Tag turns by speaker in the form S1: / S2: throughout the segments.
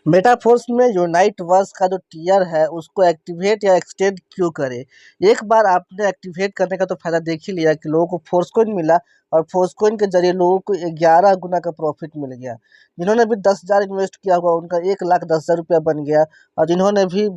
S1: Metaphors में unite verse का जो टीयर है उसको एक्टिवेट या एक्सटेंड क्यों करें। एक बार आपने एक्टिवेट करने का तो फायदा देख ही लिया कि लोगों को फोर्स कोइन मिला और फोर्स कोइन के जरिए लोगों को 11 गुना का प्रॉफिट मिल गया। जिन्होंने भी 10,000 इन्वेस्ट किया होगा उनका 1,10,000 रुपया बन गया और जिन्होंने भी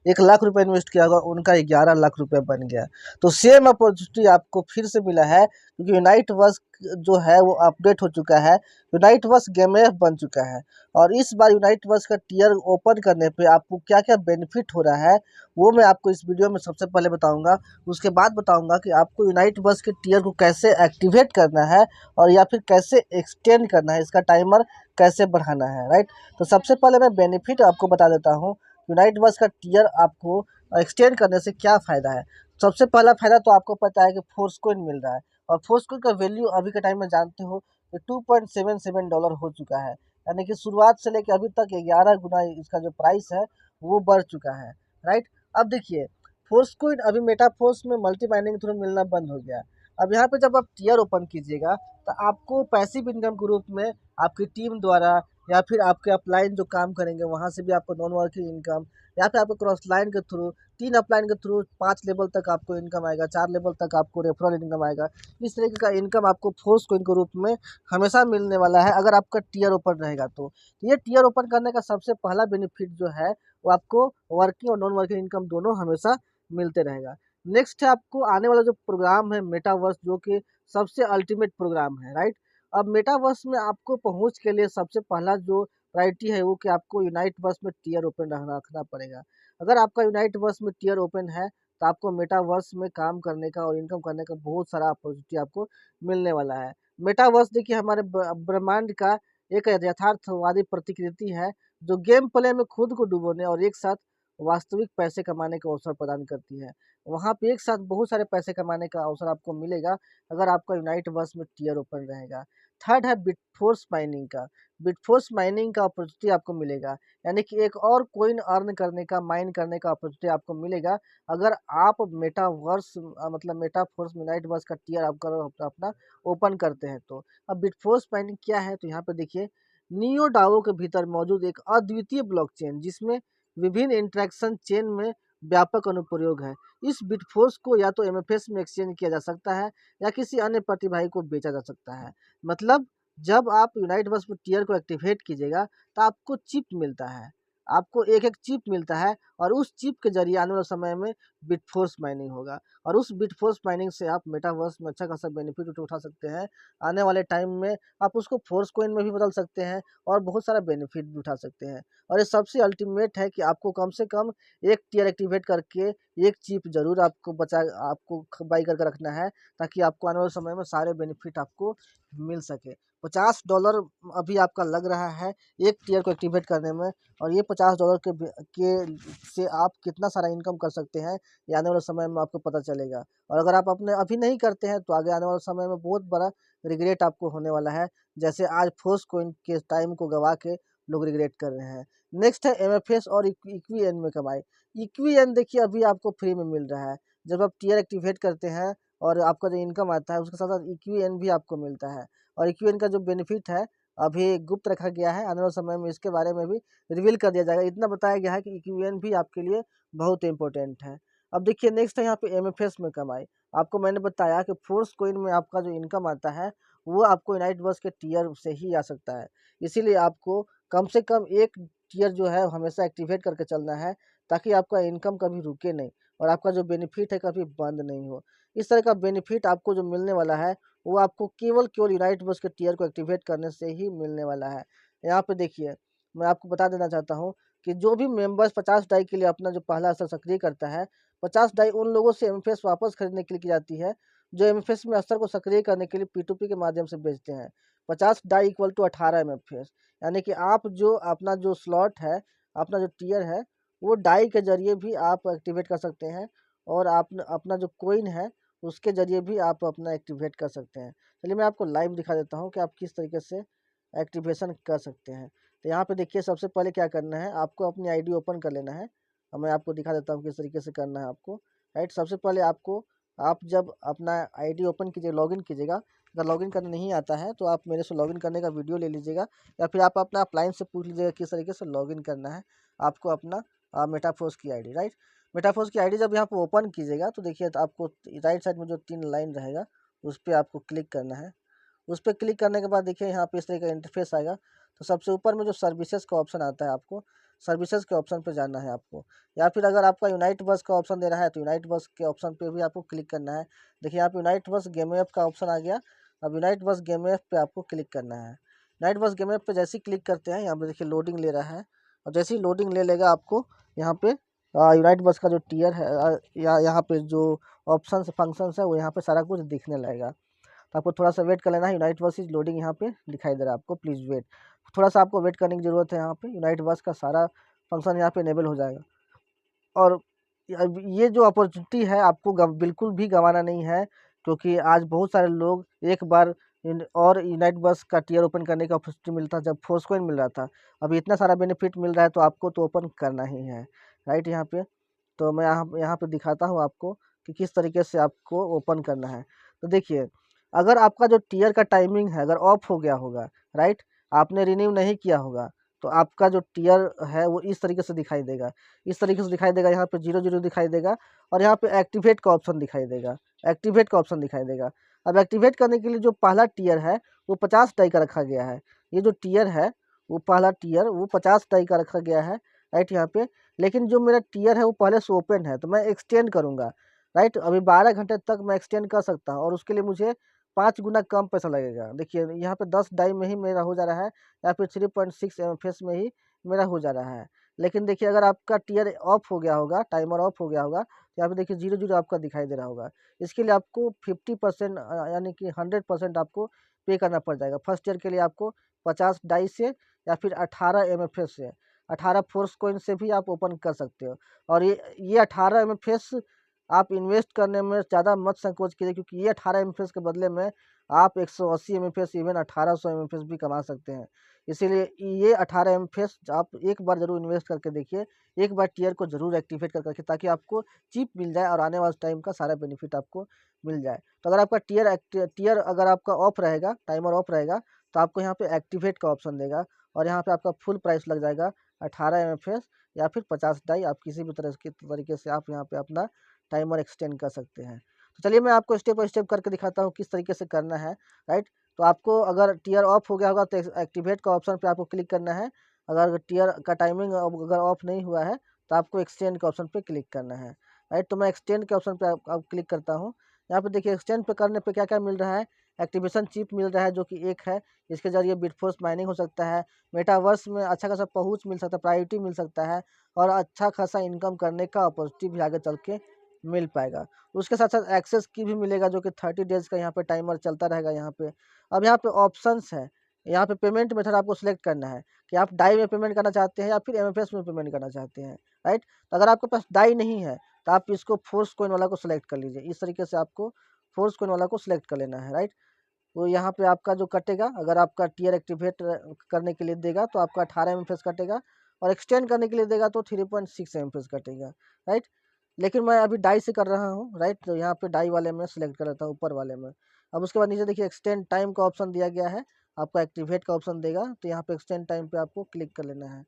S1: 1,00,000 रुपया इन्वेस्ट किया होगा उनका 11 लाख रुपया बन गया। तो सेम अपॉर्चुनिटी आपको फिर से मिला है क्योंकि यूनाइट वर्स जो है वो अपडेट हो चुका है। यूनाइट वर्स गेम बन चुका है और इस बार यूनाइट वर्स का टियर ओपन करने पे आपको क्या क्या बेनिफिट हो रहा है वो मैं आपको इस वीडियो में सबसे पहले बताऊंगा। उसके बाद बताऊंगा कि आपको यूनाइट वर्स के टियर को कैसे एक्टिवेट करना है और या फिर कैसे एक्सटेंड करना है, इसका टाइमर कैसे बढ़ाना है, राइट। तो सबसे पहले मैं बेनिफिट आपको बता देता हूँ। यूनाइट वर्स का टियर आपको एक्सटेंड करने से क्या फ़ायदा है। सबसे पहला फ़ायदा तो आपको पता है कि फोर्स कोइन मिल रहा है और फोर्स कोइन का वैल्यू अभी के टाइम में जानते हो कि $2.77 हो चुका है। यानी कि शुरुआत से लेकर अभी तक 11 गुना इसका जो प्राइस है वो बढ़ चुका है, राइट। अब देखिए फोर्स कोइन अभी मेटाफोर्स में मल्टी माइनिंग थ्रू मिलना बंद हो गया। अब यहाँ पे जब आप टियर ओपन कीजिएगा तो आपको पैसिव इनकम के रूप में आपकी टीम द्वारा या फिर आपके अपलाइन जो काम करेंगे वहाँ से भी आपको नॉन वर्किंग इनकम या फिर आपको क्रॉस लाइन के थ्रू 3 अपलाइन के थ्रू 5 लेवल तक आपको इनकम आएगा, 4 लेवल तक आपको रेफरल इनकम आएगा। इस तरीके का इनकम आपको फोर्स कोइन के रूप में हमेशा मिलने वाला है अगर आपका टियर ओपन रहेगा तो। ये टियर ओपन करने का सबसे पहला बेनिफिट जो है वो आपको वर्किंग और नॉन वर्किंग इनकम दोनों हमेशा मिलते रहेगा। नेक्स्ट है आपको आने वाला जो प्रोग्राम है मेटावर्स, जो कि सबसे अल्टीमेट प्रोग्राम है, राइट। अब मेटावर्स में आपको पहुंच के लिए सबसे पहला जो प्रायोरिटी है वो कि आपको यूनाइट वर्स में टियर ओपन रखना पड़ेगा। अगर आपका यूनाइट वर्स में टियर ओपन है तो आपको मेटावर्स में काम करने का और इनकम करने का बहुत सारा अपॉर्चुनिटी आपको मिलने वाला है। मेटावर्स देखिए हमारे ब्रह्मांड का एक यथार्थवादी प्रतिकृति है जो गेम प्ले में खुद को डुबोने और एक साथ वास्तविक पैसे कमाने का अवसर प्रदान करती है। वहाँ पे एक साथ बहुत सारे पैसे कमाने का अवसर आपको मिलेगा अगर आपका यूनाइट वर्स में टियर ओपन रहेगा। थर्ड है बिटफोर्स माइनिंग का। बिटफोर्स माइनिंग का अपॉर्चुनिटी आपको मिलेगा, यानी कि एक और कोइन अर्न करने का, माइन करने का अपॉर्चुनिटी आपको मिलेगा अगर आप मेटावर्स मतलब मेटाफोर्स यूनाइट वर्स का टियर आप अपना ओपन करते हैं तो। अब बिटफोर्स माइनिंग क्या है तो यहाँ पे देखिए नियो डाओ के भीतर मौजूद एक अद्वितीय ब्लॉकचेन जिसमें विभिन्न इंटरेक्शन चेन में व्यापक अनुप्रयोग है। इस बिटफोर्स को या तो एमएफएस में एक्सचेंज किया जा सकता है या किसी अन्य प्रतिभागी को बेचा जा सकता है। मतलब जब आप यूनाइट वर्स में टियर को एक्टिवेट कीजिएगा तो आपको चिप मिलता है, आपको एक एक चिप मिलता है और उस चिप के जरिए आने वाले समय में बिटफोर्स माइनिंग होगा और उस बिटफोर्स माइनिंग से आप मेटावर्स में अच्छा खासा बेनिफिट उठा सकते हैं। आने वाले टाइम में आप उसको फोर्स कोइन में भी बदल सकते हैं और बहुत सारा बेनिफिट भी उठा सकते हैं। और ये सबसे अल्टीमेट है कि आपको कम से कम एक टियर एक्टिवेट करके एक चिप जरूर आपको आपको बाई करके रखना है ताकि आपको आने वाले समय में सारे बेनिफिट आपको मिल सके। $50 अभी आपका लग रहा है एक टियर को एक्टिवेट करने में और ये $50 के से आप कितना सारा इनकम कर सकते हैं ये आने वाले समय में आपको पता चलेगा। और अगर आप अपने अभी नहीं करते हैं तो आगे आने वाले समय में बहुत बड़ा रिग्रेट आपको होने वाला है, जैसे आज फोर्स कोइन के टाइम को गवा के लोग रिग्रेट कर रहे हैं। नेक्स्ट है एमएफएस और इक्वीएन में कमाई। इक्वीएन देखिए अभी आपको फ्री में मिल रहा है। जब आप टियर एक्टिवेट करते हैं और आपका जो इनकम आता है उसके साथ साथ इक्वीएन भी आपको मिलता है और इक्वीएन का जो बेनिफिट है अभी गुप्त रखा गया है, आने वाले समय में इसके बारे में भी रिवील कर दिया जाएगा। इतना बताया गया है कि इक्वीएन भी आपके लिए बहुत इंपॉर्टेंट है। अब देखिए नेक्स्ट है यहाँ पे एमएफएस में कमाई। आपको मैंने बताया कि फोर्स कोइन में आपका जो इनकम आता है वो आपको यूनाइट वर्स के टियर से ही आ सकता है। इसीलिए आपको कम से कम एक टियर जो है हमेशा एक्टिवेट करके चलना है ताकि आपका इनकम कभी रुके नहीं और आपका जो बेनिफिट है कभी बंद नहीं हो। इस तरह का बेनिफिट आपको जो मिलने वाला है वो आपको केवल केवल यूनाइट वर्स के टियर को एक्टिवेट करने से ही मिलने वाला है। यहाँ पे देखिए मैं आपको बता देना चाहता हूँ कि जो भी मेंबर्स 50 डाई के लिए अपना जो पहला असर सक्रिय करता है, 50 डाई उन लोगों से एमएफएस वापस खरीदने के लिए की जाती है जो एमएफएस में असर को सक्रिय करने के लिए पी2पी के माध्यम से बेचते हैं। 50 डाई इक्वल टू 18 एमएफएस, यानी कि आप जो अपना जो स्लॉट है, अपना जो टियर है वो डाई के जरिए भी आप एक्टिवेट कर सकते हैं और आप अपना जो कोइन है उसके जरिए भी आप अपना एक्टिवेट कर सकते हैं। चलिए मैं आपको लाइव दिखा देता हूँ कि आप किस तरीके से एक्टिवेशन कर सकते हैं। तो यहाँ पे देखिए सबसे पहले क्या करना है, आपको अपनी आईडी ओपन कर लेना है और मैं आपको दिखा देता हूँ किस तरीके से करना है आपको, राइट। सबसे पहले आपको आप जब अपना आईडी ओपन कीजिए, लॉगिन कीजिएगा अगर लॉगिन करने नहीं आता है तो आप मेरे से लॉगिन करने का वीडियो ले लीजिएगा, या फिर आप अपना अप्लायंस से पूछ लीजिएगा किस तरीके से लॉगिन करना है आपको अपना मेटाफोर्स की आईडी, राइट। मेटाफोर्स की आईडी जब यहाँ पे ओपन कीजिएगा तो देखिए तो आपको राइट साइड में जो 3 लाइन रहेगा उस पर आपको क्लिक करना है। उस पर क्लिक करने के बाद देखिए यहाँ पे इस तरह का इंटरफेस आएगा। तो सबसे ऊपर में जो सर्विसेज का ऑप्शन आता है, आपको सर्विसेज के ऑप्शन पे जाना है आपको, या फिर अगर आपका यूनाइट बस का ऑप्शन दे रहा है तो यूनाइट बस के ऑप्शन पे भी आपको क्लिक करना है। देखिए यहाँ पे यूनाइट बस गेम ऐप का ऑप्शन आ गया। अब यूनाइट बस गेम ऐप पे आपको क्लिक करना है। यूनाइट बस गेम ऐप पे जैसे ही क्लिक करते हैं यहाँ पे देखिए लोडिंग ले रहा है, और जैसे ही लोडिंग ले लेगा आपको यहाँ पे यूनाइट बस का जो टीयर है या यहाँ पे जो ऑप्शन फंक्शंस है वो यहाँ पे सारा कुछ दिखने लगेगा। तो आपको थोड़ा सा वेट कर लेना है। यूनाइट बस इज लोडिंग यहाँ पे दिखाई दे रहा है आपको, प्लीज़ वेट। थोड़ा सा आपको वेट करने की ज़रूरत है। यहाँ पे यूनाइट बस का सारा फंक्शन यहाँ पे इनेबल हो जाएगा। और अब ये जो अपॉर्चुनिटी है आपको बिल्कुल भी गंवाना नहीं है, क्योंकि आज बहुत सारे लोग एक बार और यूनाइट बस का टीयर ओपन करने का अपॉर्चुनिटी मिलता जब फोर्स कॉइन मिल रहा था। अभी इतना सारा बेनिफिट मिल रहा है तो आपको तो ओपन करना ही है, राइट। यहाँ पे तो मैं यहाँ पे दिखाता हूँ आपको कि किस तरीके से आपको ओपन करना है। तो देखिए, अगर आपका जो टीयर का टाइमिंग है अगर ऑफ हो गया होगा, राइट, आपने रिन्यू नहीं किया होगा, तो आपका जो टीयर है वो इस तरीके से दिखाई देगा। इस तरीके से दिखाई देगा, यहाँ पे 00 दिखाई देगा, और यहाँ पे एक्टिवेट का ऑप्शन दिखाई देगा। एक्टिवेट का ऑप्शन दिखाई देगा। अब एक्टिवेट करने के लिए जो पहला टीयर है वो 50 डाई का रखा गया है। ये जो टीयर है वो पहला टीयर वो 50 डाई का रखा गया है, राइट। यहाँ पे लेकिन जो मेरा टीयर है वो पहले से ओपन है, तो मैं एक्सटेंड करूँगा, राइट। अभी 12 घंटे तक मैं एक्सटेंड कर सकता हूँ, और उसके लिए मुझे 5 गुना कम पैसा लगेगा। देखिए यहाँ पे 10 डाई में ही मेरा हो जा रहा है, या फिर 3.6 एमएफएस में ही मेरा हो जा रहा है। लेकिन देखिए अगर आपका टीयर ऑफ हो गया होगा, टाइमर ऑफ हो गया होगा, तो यहाँ पे देखिए 00 आपका दिखाई दे रहा होगा। इसके लिए आपको 50% यानी कि 100% आपको पे करना पड़ जाएगा। फर्स्ट ईयर के लिए आपको 50 डाई से या फिर 18 एमएफएस से, 18 फोर्स कॉइन से भी आप ओपन कर सकते हो। और ये 18 एमएफएस आप इन्वेस्ट करने में ज़्यादा मत संकोच कीजिए, क्योंकि ये 18 एमएफएस के बदले में आप 180 एमएफएस इवन 1800 एमएफएस भी कमा सकते हैं। इसीलिए ये 18 एमएफएस आप एक बार ज़रूर इन्वेस्ट करके देखिए, एक बार टीयर को ज़रूर एक्टिवेट कर करके, ताकि आपको चिप मिल जाए और आने वाले टाइम का सारा बेनिफिट आपको मिल जाए। तो अगर आपका टीयर अगर आपका ऑफ रहेगा, टाइमर ऑफ रहेगा, तो आपको यहाँ पे एक्टिवेट का ऑप्शन देगा, और यहाँ पे आपका फुल प्राइस लग जाएगा 18 एमएफएस या फिर 50 डाई। आप किसी भी तरह के तरीके से आप यहाँ पे अपना टाइमर एक्सटेंड कर सकते हैं। तो चलिए मैं आपको स्टेप बाय स्टेप करके दिखाता हूँ किस तरीके से करना है, राइट। तो आपको अगर टीयर ऑफ हो गया होगा तो एक्टिवेट का ऑप्शन पे आपको क्लिक करना है। अगर टीयर का टाइमिंग अगर ऑफ नहीं हुआ है तो आपको एक्सटेंड के ऑप्शन पे क्लिक करना है, राइट। तो मैं एक्सटेंड के ऑप्शन पे आप क्लिक करता हूँ। यहाँ पे देखिए एक्सटेंड पे करने पे क्या क्या मिल रहा है। एक्टिवेशन चिप मिल रहा है जो कि एक है, इसके जरिए बिटफोर्स माइनिंग हो सकता है, मेटावर्स में अच्छा खासा पहुँच मिल सकता है, प्रायोरिटी मिल सकता है, और अच्छा खासा इनकम करने का अपॉर्चुनिटी भी आगे चल के मिल पाएगा। उसके साथ साथ एक्सेस की भी मिलेगा, जो कि 30 डेज़ का यहाँ पे टाइमर चलता रहेगा यहाँ पे। अब यहाँ पे ऑप्शंस है, यहाँ पे पेमेंट मेथड आपको सिलेक्ट करना है कि आप डाई में पेमेंट करना चाहते हैं या फिर एमएफएस में पेमेंट करना चाहते हैं, राइट। तो अगर आपके पास डाई नहीं है तो आप इसको फोर्स कॉइन वाला को सिलेक्ट कर लीजिए। इस तरीके से आपको फोर्स कॉइन वाला को सिलेक्ट कर लेना है, राइट। तो यहाँ पे आपका जो कटेगा, अगर आपका टीयर एक्टिवेट करने के लिए देगा तो आपका 18 एमएफएस कटेगा, और एक्सटेंड करने के लिए देगा तो 3.6 एमएफएस कटेगा, राइट। लेकिन मैं अभी डाई से कर रहा हूँ, राइट। तो यहाँ पे डाई वाले में सिलेक्ट कर लेता हूँ, ऊपर वाले में। अब उसके बाद नीचे देखिए एक्सटेंड टाइम का ऑप्शन दिया गया है, आपको एक्टिवेट का ऑप्शन देगा, तो यहाँ पे एक्सटेंड टाइम पे आपको क्लिक कर लेना है।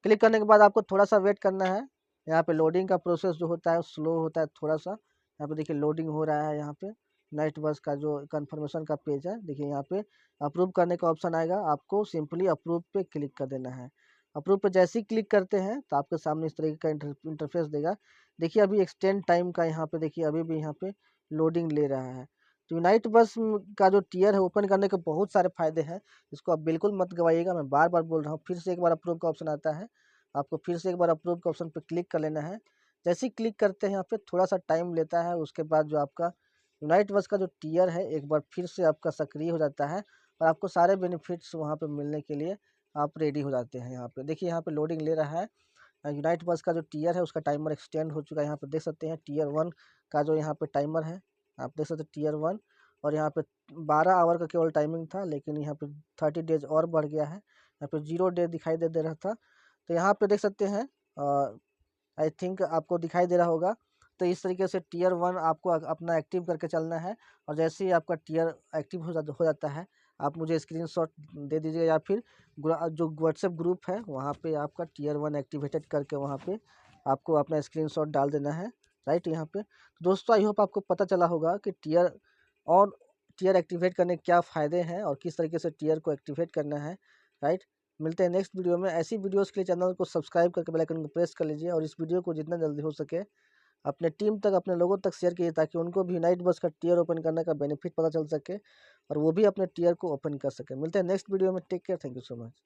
S1: क्लिक करने के बाद आपको थोड़ा सा वेट करना है। यहाँ पे लोडिंग का प्रोसेस जो होता है स्लो होता है थोड़ा सा। यहाँ पे देखिए लोडिंग हो रहा है। यहाँ पे नाइट बस का जो कंफर्मेशन का पेज है, देखिए यहाँ पे अप्रूव करने का ऑप्शन आएगा, आपको सिंपली अप्रूव पे क्लिक कर देना है। अप्रूव पे जैसे ही क्लिक करते हैं तो आपके सामने इस तरीके का इंटरफेस देगा। देखिए अभी एक्सटेंड टाइम का यहाँ पे देखिए अभी भी यहाँ पे लोडिंग ले रहा है। तो यूनाइट बस का जो टीयर है ओपन करने के बहुत सारे फायदे हैं, इसको आप बिल्कुल मत गवाइएगा। मैं बार बार बोल रहा हूँ, फिर से एक बार अप्रूव का ऑप्शन आता है, आपको फिर से एक बार अप्रूव के ऑप्शन पे क्लिक कर लेना है। जैसे ही क्लिक करते हैं यहाँ पे थोड़ा सा टाइम लेता है, उसके बाद जो आपका यूनाइट बस का जो टीयर है एक बार फिर से आपका सक्रिय हो जाता है, और आपको सारे बेनिफिट्स वहाँ पे मिलने के लिए आप रेडी हो जाते हैं। यहाँ पे देखिए यहाँ पे लोडिंग ले रहा है। यूनाइट बस का जो टीयर है उसका टाइमर एक्सटेंड हो चुका है। यहाँ पे देख सकते हैं टीयर 1 का जो यहाँ पे टाइमर है, आप देख सकते हैं टीयर 1, और यहाँ पे 12 आवर का केवल टाइमिंग था, लेकिन यहाँ पे 30 डेज और बढ़ गया है। यहाँ पे 0 डे दिखाई दे रहा था, तो यहाँ पे देख सकते हैं आई थिंक आपको दिखाई दे रहा होगा। तो इस तरीके से टियर 1 आपको अपना एक्टिव करके चलना है। और जैसे ही आपका टियर एक्टिव हो जाता है, आप मुझे स्क्रीनशॉट दे दीजिएगा, या फिर जो व्हाट्सएप ग्रुप है वहाँ पे आपका टियर 1 एक्टिवेटेड करके वहाँ पे आपको अपना स्क्रीनशॉट डाल देना है, राइट। यहाँ पे तो दोस्तों आई होप आपको पता चला होगा कि टियर एक्टिवेट करने के क्या फ़ायदे हैं और किस तरीके से टियर को एक्टिवेट करना है, राइट। मिलते हैं नेक्स्ट वीडियो में। ऐसी वीडियोस के लिए चैनल को सब्सक्राइब करके बेल आइकन को प्रेस कर लीजिए, और इस वीडियो को जितना जल्दी हो सके अपने टीम तक, अपने लोगों तक शेयर कीजिए, ताकि उनको भी नाइट बस का टियर ओपन करने का बेनिफिट पता चल सके और वो भी अपने टियर को ओपन कर सके। मिलते हैं नेक्स्ट वीडियो में। Take care, thank you so much.